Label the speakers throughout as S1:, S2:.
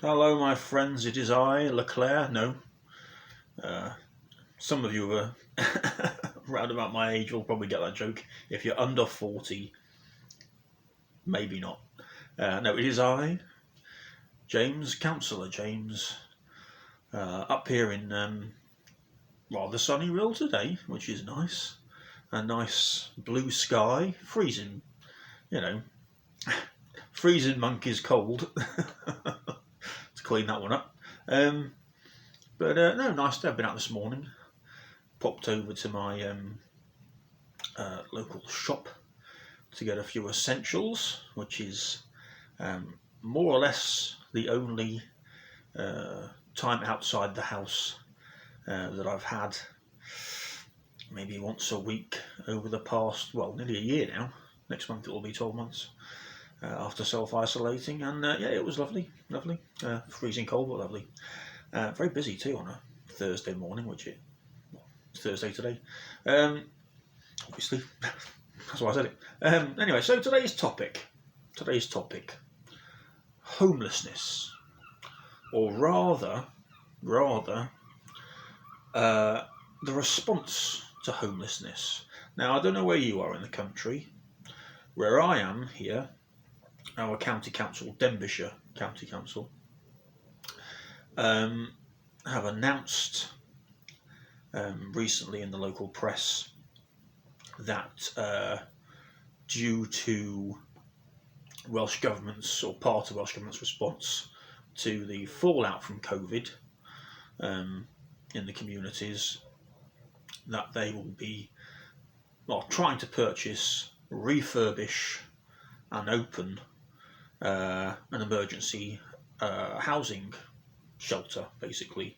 S1: Hello, my friends. It is I, Leclerc. No, some of you are round about my age will probably get that joke. If you're under 40, maybe not. No, it is I, James, Councillor James, up here in rather sunny Rhyl today, which is nice. A nice blue sky, freezing, freezing monkeys cold. To clean that one up. But no, nice to have been out this morning. Popped over to my local shop to get a few essentials, which is more or less the only time outside the house that I've had, maybe once a week over the past, nearly a year now. Next month it will be 12 months after self-isolating, and yeah, it was lovely, freezing cold but lovely. Very busy too on a Thursday morning, it's Thursday today. Obviously, that's why I said it. Anyway, so today's topic, homelessness, or rather, the response to homelessness. Now, I don't know where you are in the country. Where I am here, our county council, Denbighshire County Council, have announced recently in the local press that due to Welsh Government's, or part of Welsh Government's response to the fallout from COVID in the communities, that they will be trying to purchase, refurbish and open an emergency housing shelter, basically.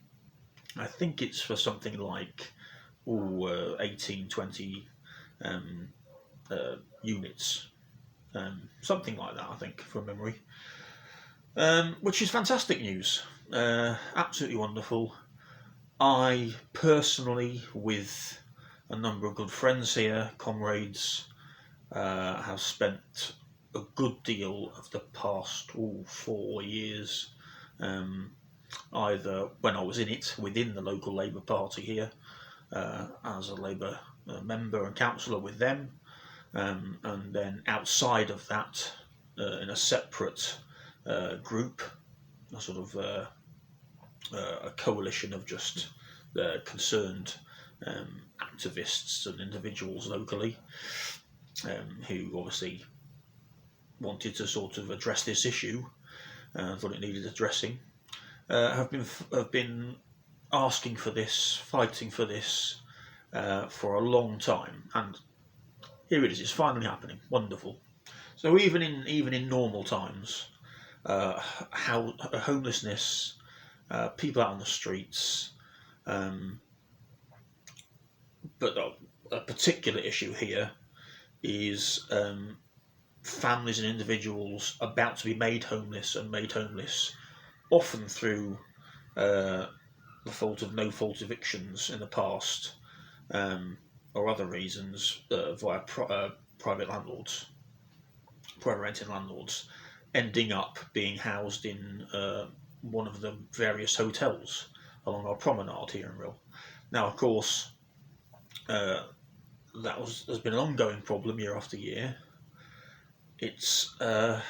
S1: I think it's for something like 18, 20 units, something like that, I think, from memory, which is fantastic news, absolutely wonderful. I personally, with a number of good friends here, comrades, have spent a good deal of the past 4 years, either when I was in it, within the local Labour Party here, as a Labour member and councillor with them, and then outside of that, in a separate group, a sort of a coalition of just concerned activists and individuals locally, who obviously wanted to sort of address this issue, thought it needed addressing, have been asking for this, fighting for this for a long time, and here it is. It's finally happening. Wonderful. So even in normal times, how homelessness, people out on the streets, but a particular issue here is families and individuals about to be made homeless, often through the fault of no-fault evictions in the past, or other reasons, via private landlords, private renting landlords, ending up being housed in one of the various hotels along our promenade here in Rhyl. Now, of course, there's been an ongoing problem year after year. It's in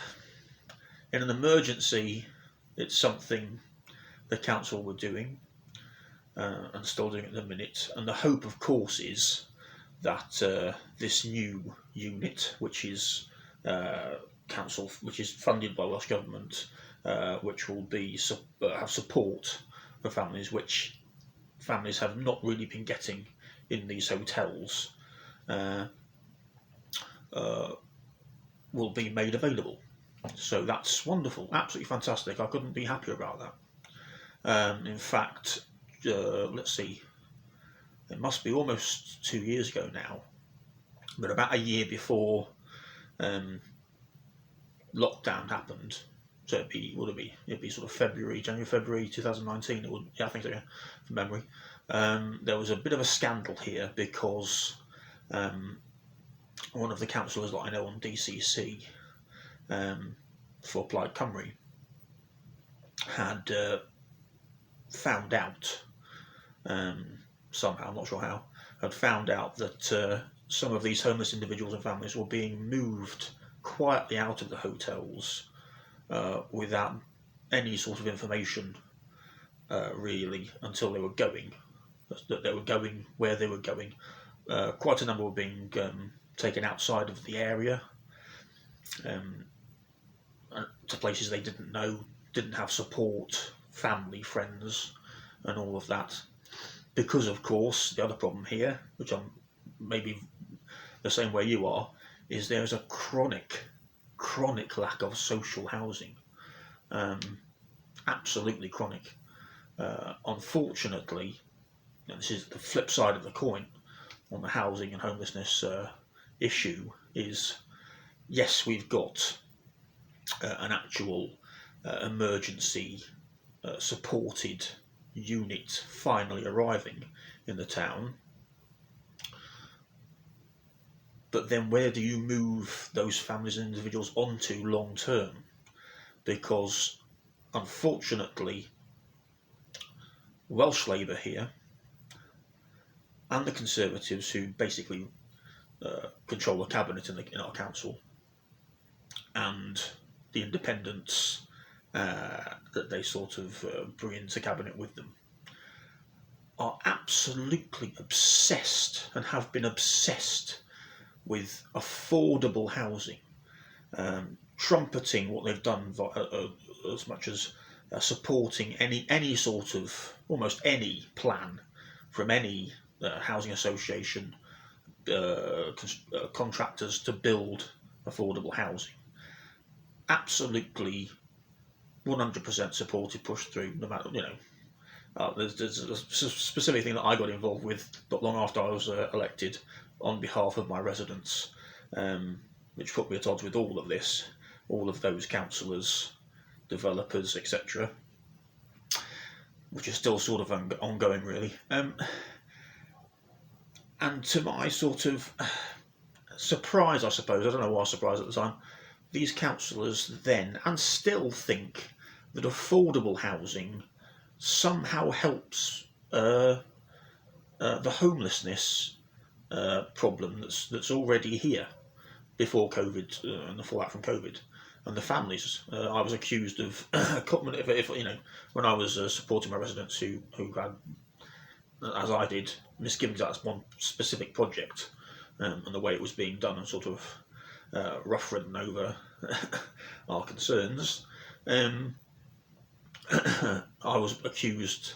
S1: an emergency, it's something the council were doing and still doing at the minute, and the hope, of course, is that this new unit, which is funded by Welsh Government, which will be have support for families, which families have not really been getting in these hotels, will be made available. So that's wonderful, absolutely fantastic. I couldn't be happier about that. In fact, let's see, it must be almost 2 years ago now, but about a year before lockdown happened, so it'd be sort of January, February 2019. It would, yeah, I think so, yeah, from memory. There was a bit of a scandal here because one of the councillors that I know on DCC for Plaid Cymru had found out, somehow, I'm not sure how, had found out that some of these homeless individuals and families were being moved quietly out of the hotels without any sort of information, really, until they were going. That they were going where they were going. Quite a number were being taken outside of the area, to places they didn't know, didn't have support, family, friends, and all of that. Because, of course, the other problem here, which I'm maybe the same way you are, is there's a chronic lack of social housing. Absolutely chronic. Unfortunately, and this is the flip side of the coin on the housing and homelessness issue, is yes, we've got an actual emergency supported unit finally arriving in the town, but then where do you move those families and individuals onto long term? Because unfortunately, Welsh Labour here and the Conservatives, who basically control the cabinet in our council, and the independents that they sort of bring into cabinet with them, are absolutely obsessed and have been obsessed with affordable housing, trumpeting what they've done as much as supporting any sort of, almost any plan from any housing association, contractors to build affordable housing. Absolutely 100% supported, pushed through, no matter, there's a specific thing that I got involved with not long after I was elected on behalf of my residents, which put me at odds with all of this, all of those councillors, developers, etc., which is still sort of ongoing, really. And to my sort of surprise, I suppose, I don't know why I was surprised at the time, these councillors then and still think that affordable housing somehow helps the homelessness problem that's already here before COVID and the fallout from COVID. And the families, I was accused of, when I was supporting my residents who had, as I did, misgivings about one specific project and the way it was being done, and sort of rough-ridden over our concerns. I was accused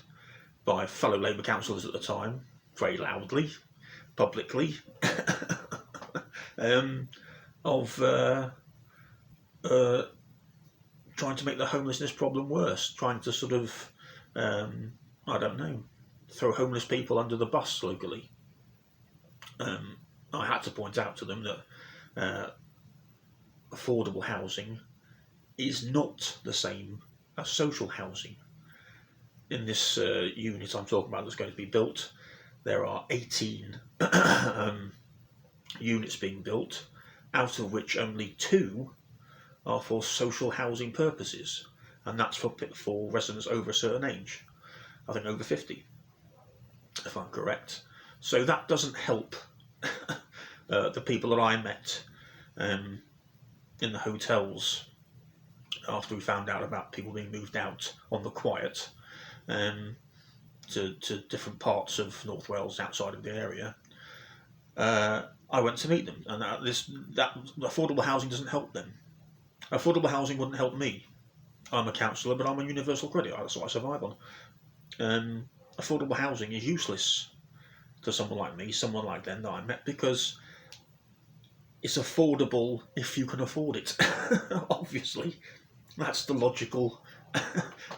S1: by fellow Labour councillors at the time, very loudly, publicly, of trying to make the homelessness problem worse, trying to sort of, throw homeless people under the bus locally. I had to point out to them that affordable housing is not the same as social housing. In this unit I'm talking about that's going to be built, there are 18 units being built, out of which only 2 are for social housing purposes, and that's for residents over a certain age, I think over 50, if I'm correct. So that doesn't help the people that I met in the hotels after we found out about people being moved out on the quiet to different parts of North Wales outside of the area. I went to meet them, and that affordable housing doesn't help them. Affordable housing wouldn't help me. I'm a councillor, but I'm on universal credit. That's what I survive on. Affordable housing is useless to someone like me, someone like them that I met, because it's affordable if you can afford it. Obviously, that's the logical.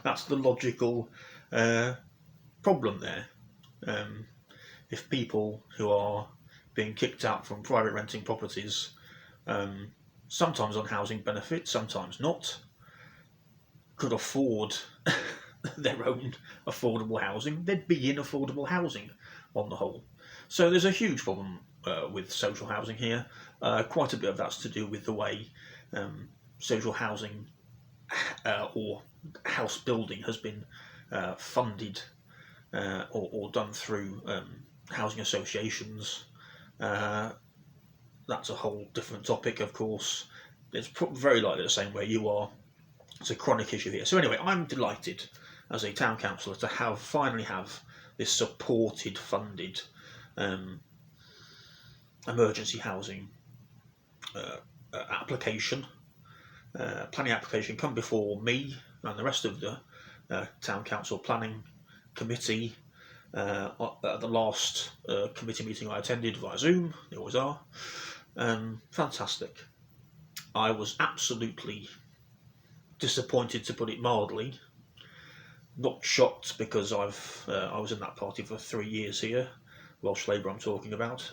S1: That's the logical problem there. If people who are being kicked out from private renting properties, sometimes on housing benefit, sometimes not, could afford their own affordable housing, they'd be in affordable housing on the whole. So there's a huge problem with social housing here. Quite a bit of that's to do with the way social housing or house building has been funded or done through housing associations. That's a whole different topic, of course. It's very likely the same way you are. It's a chronic issue here. So anyway, I'm delighted as a town councillor to finally have this supported, funded emergency housing application, planning application, come before me and the rest of the town council planning committee at the last committee meeting I attended via Zoom. They always are. Fantastic. I was absolutely disappointed, to put it mildly. Not shocked, because I was in that party for 3 years here, Welsh Labour I'm talking about,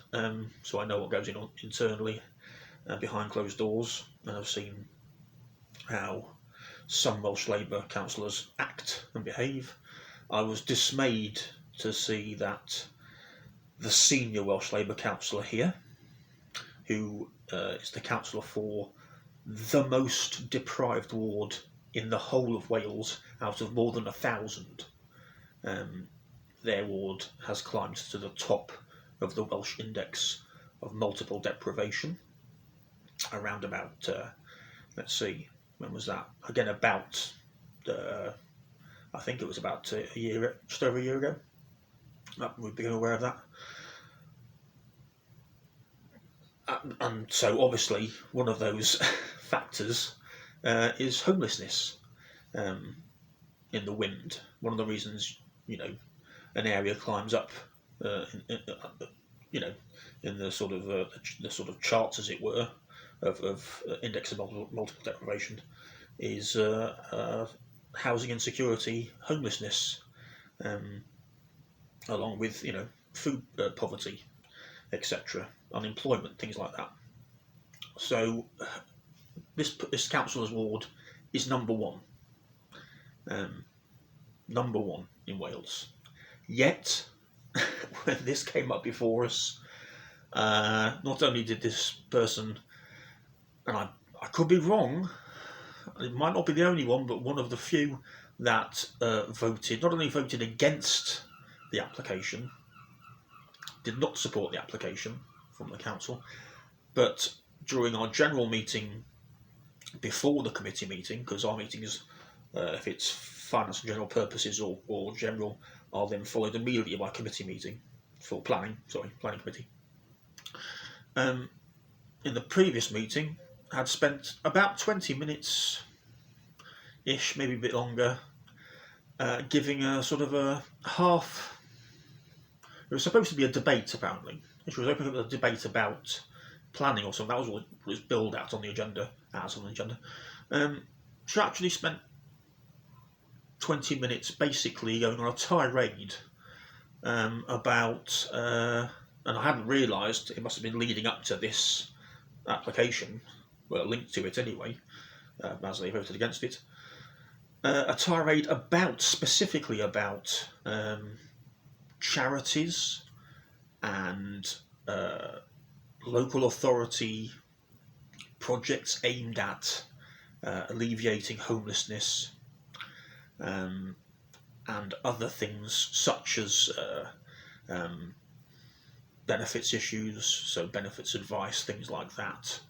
S1: so I know what goes on internally behind closed doors, and I've seen how some Welsh Labour councillors act and behave. I was dismayed to see that the senior Welsh Labour councillor here, who is the councillor for the most deprived ward in the whole of Wales out of more than 1,000, their ward has climbed to the top of the Welsh index of multiple deprivation, around about, let's see, when was that? Again, about, I think it was about just over a year ago. We've become aware of that. And so obviously one of those factors is homelessness in the wind. One of the reasons, an area climbs up, in the sort of charts, as it were, of index of multiple deprivation, is housing insecurity, homelessness, along with food poverty, etc., unemployment, things like that. So this councillor's ward is number one in Wales. Yet, when this came up before us, not only did this person, and I could be wrong, it might not be the only one, but one of the few that not only voted against the application, did not support the application from the council, but during our general meeting before the committee meeting, because our meetings, if it's finance and general purposes or general, are then followed immediately by committee meeting for planning committee. In the previous meeting, had spent about 20 minutes ish, maybe a bit longer, giving a sort of a half. It was supposed to be a debate, apparently. She was opening up a debate about planning or something. That was what it was billed out on the agenda. She actually spent 20 minutes basically going on a tirade about, and I hadn't realised, it must have been leading up to this application, well, linked to it anyway, as they voted against it, a tirade specifically about charities and local authority projects aimed at alleviating homelessness and other things such as benefits issues, so benefits advice, things like that.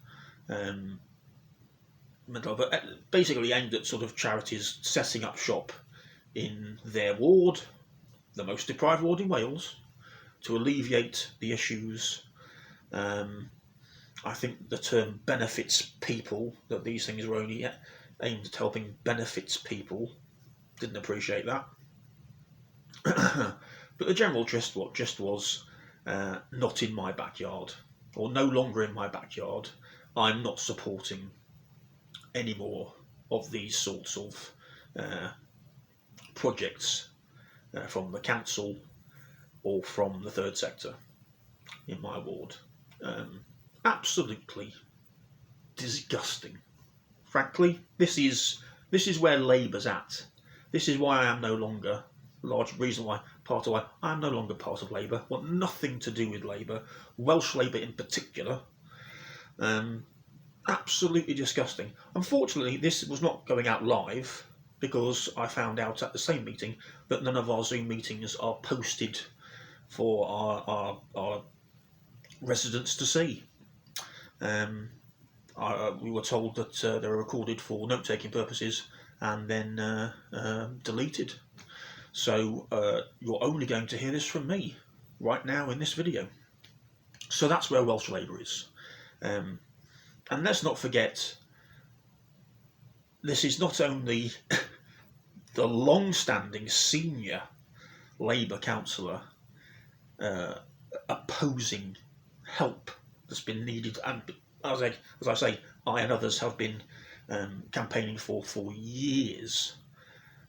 S1: But basically aimed at sort of charities setting up shop in their ward, the most deprived ward in Wales, to alleviate the issues. I think the term benefits people, that these things were only aimed at helping benefits people, didn't appreciate that. But the general gist was not in my backyard, or no longer in my backyard. I'm not supporting any more of these sorts of projects from the council or from the third sector in my ward. Absolutely disgusting. Frankly, this is where Labour's at. This is why I am no longer, part of why I am no longer part of Labour. Want nothing to do with Labour, Welsh Labour in particular. Absolutely disgusting. Unfortunately, this was not going out live, because I found out at the same meeting that none of our Zoom meetings are posted for our residents to see. We were told that they were recorded for note-taking purposes and then deleted. So you're only going to hear this from me right now in this video. So that's where Welsh Labour is. And let's not forget, this is not only the long-standing senior Labour councillor opposing help that's been needed, and as I say, I and others have been campaigning for years,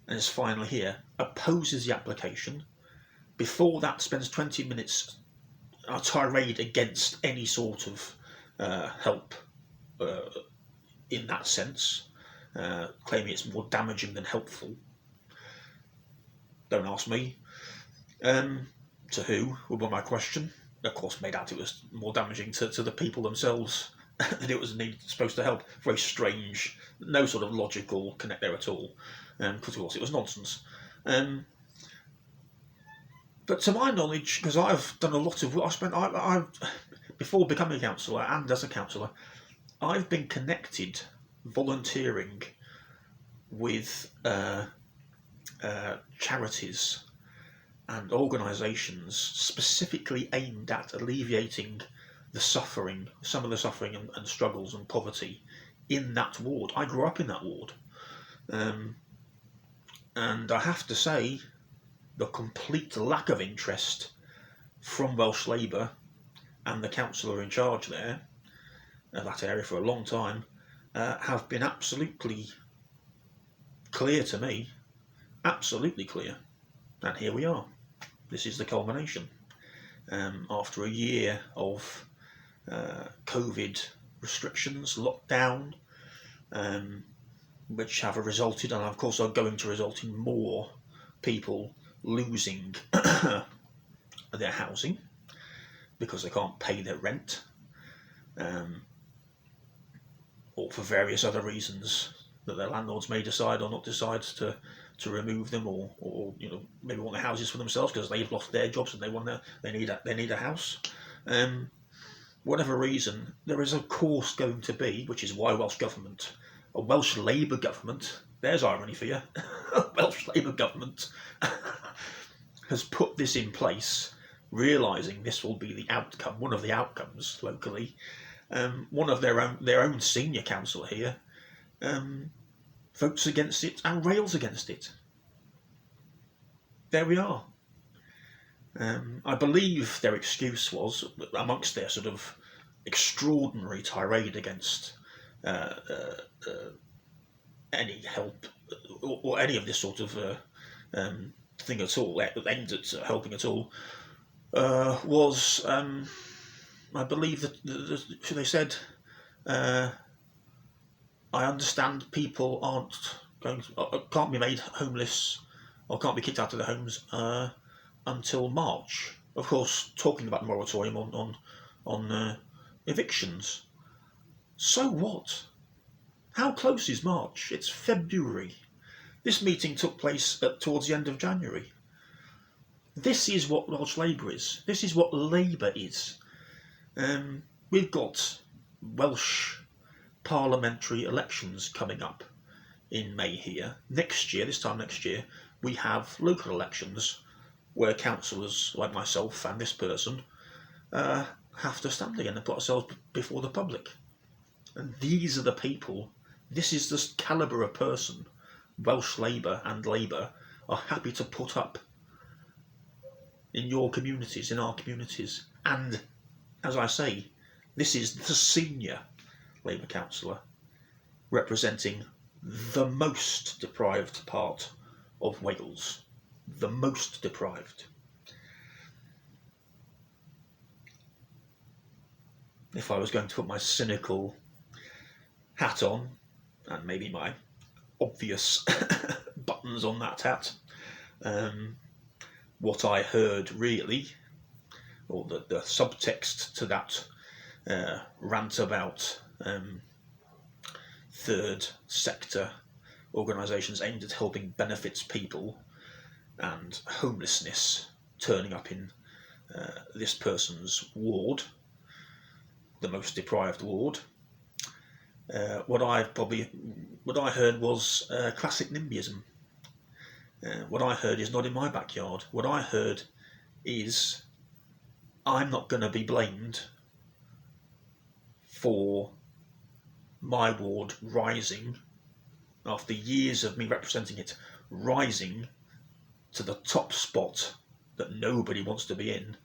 S1: and is finally here, opposes the application. Before that, spends 20 minutes a tirade against any sort of help in that sense, claiming it's more damaging than helpful. Don't ask me. To who would be my question. Of course, made out it was more damaging to the people themselves that it was supposed to help. Very strange, no sort of logical connect there at all, because of course it was nonsense. But to my knowledge, because I've done a lot of, I've before becoming a councillor and as a councillor, I've been connected, volunteering with charities and organisations specifically aimed at alleviating the suffering, some of the suffering and struggles and poverty in that ward. I grew up in that ward, and I have to say, the complete lack of interest from Welsh Labour and the councillor in charge there of that area for a long time have been absolutely clear to me, absolutely clear. And here we are. This is the culmination. After a year of COVID restrictions, lockdown, which have resulted, and of course are going to result in more people losing their housing because they can't pay their rent, or for various other reasons that their landlords may decide or not decide to remove them, or maybe want their houses for themselves because they've lost their jobs and they need a house. Whatever reason, there is of course going to be, which is why a Welsh Labour government, there's irony for you, a Welsh Labour government has put this in place, realising this will be the outcome, one of the outcomes locally. One of their own senior councillor here votes against it and rails against it. There we are. I believe their excuse was, amongst their sort of extraordinary tirade against any help or any of this sort of thing at all, aimed at helping at all, was, I believe that they said, I understand people can't be made homeless or can't be kicked out of their homes until March. Of course, talking about moratorium on evictions. So what? How close is March? It's February. This meeting took place towards the end of January. This is what Welsh Labour is. This is what Labour is. We've got Welsh parliamentary elections coming up in May here. This time next year, we have local elections where councillors like myself and this person have to stand again and put ourselves before the public. And these are the people, this is the calibre of person Welsh Labour and Labour are happy to put up in your communities, in our communities. And as I say, this is the senior Labour councillor representing the most deprived part of Wales. The most deprived. If I was going to put my cynical hat on, and maybe my obvious buttons on that hat, what I heard really, or the subtext to that rant about third sector organisations aimed at helping benefits people, and homelessness turning up in this person's ward, the most deprived ward. What I heard was classic NIMBYism. What I heard is not in my backyard. What I heard is I'm not going to be blamed for my ward rising, after years of me representing it, rising to the top spot that nobody wants to be in.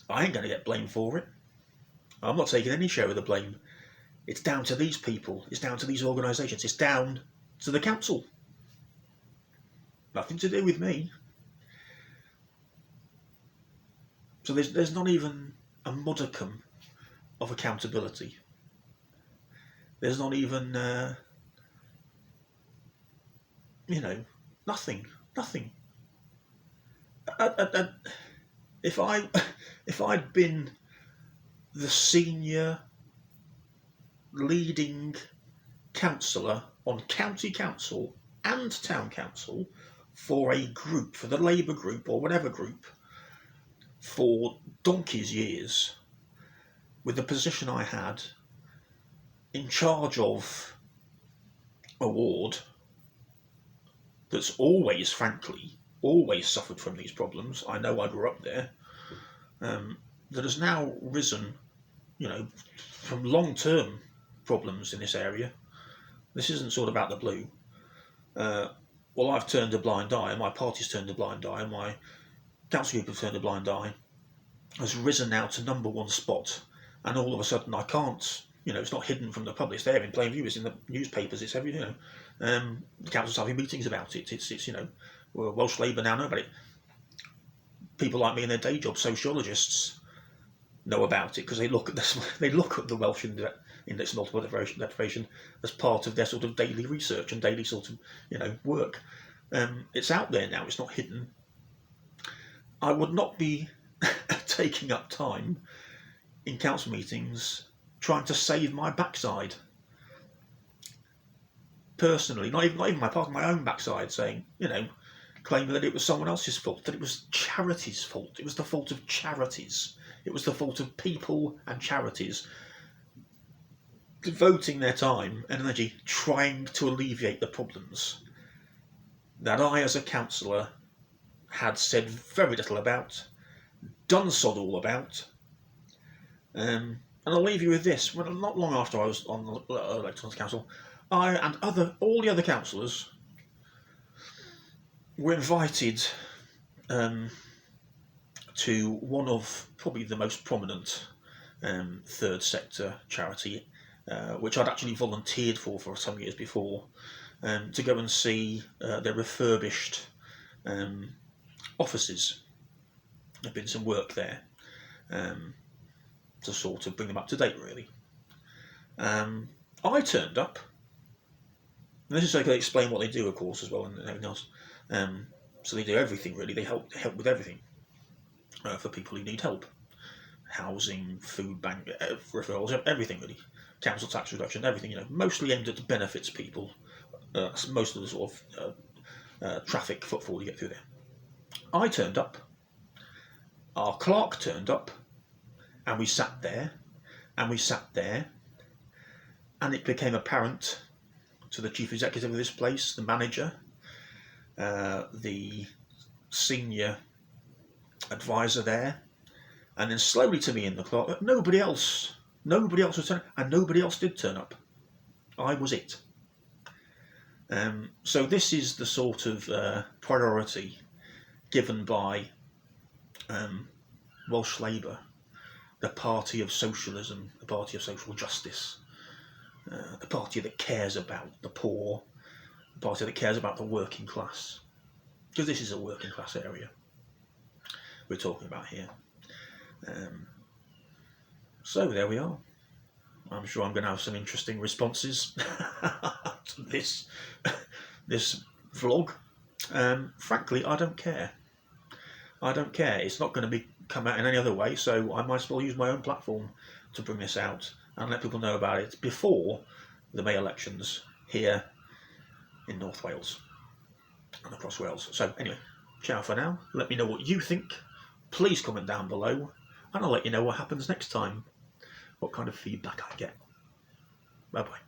S1: I ain't going to get blamed for it. I'm not taking any share of the blame. It's down to these people. It's down to these organisations. It's down to the council. Nothing to do with me. So there's not even a modicum of accountability. There's not even, nothing. If I'd been the senior leading councillor on county council and town council for a group, for the Labour group or whatever group, for donkey's years, with the position I had, in charge of a ward that's always suffered from these problems. I know I grew up there. That has now risen, from long-term problems in this area. This isn't sort of out the blue. Well, I've turned a blind eye, my party's turned a blind eye, my council group have turned a blind eye, has risen now to number one spot, and all of a sudden I can't, it's not hidden from the public, it's there in plain view, it's in the newspapers, it's everything, the council's having meetings about it, it's well, Welsh Labour now know about it. People like me in their day job, sociologists, know about it because they look at the Welsh Index of Multiple Deprivation as part of their sort of daily research and daily sort of work. It's out there now. It's not hidden. I would not be taking up time in council meetings trying to save my backside. Personally, not even my own backside, saying claiming that it was someone else's fault, that it was charities' fault. It was the fault of charities. It was the fault of people and charities devoting their time and energy trying to alleviate the problems that I, as a councillor, had said very little about, done sod all about. And I'll leave you with this. Well, not long after I was elected on the council, I and all the other councillors were invited to one of probably the most prominent third sector charity, which I'd actually volunteered for some years before, to go and see their refurbished offices. There'd been some work there to sort of bring them up to date, really. I turned up, and this is so I can explain what they do, of course, as well, and everything else. So they do everything, really. They help with everything for people who need help. Housing, food bank, referrals, everything, really. Council tax reduction, everything, mostly aimed at benefits people. Most of the sort of traffic footfall you get through there. I turned up, our clerk turned up, and we sat there, and it became apparent to the chief executive of this place, the manager, the senior advisor there, and then slowly to me in the clerk, that nobody else was turning, and nobody else did turn up. I was it. So this is the sort of priority given by Welsh Labour, the party of socialism, the party of social justice, the party that cares about the poor, the party that cares about the working class. Because this is a working class area we're talking about here. So there we are. I'm sure I'm going to have some interesting responses to this vlog. Frankly, I don't care. It's not going to come out in any other way, so I might as well use my own platform to bring this out and let people know about it before the May elections here in North Wales and across Wales. So anyway, ciao for now. Let me know what you think. Please comment down below, and I'll let you know what happens next time, what kind of feedback I get. Bye bye.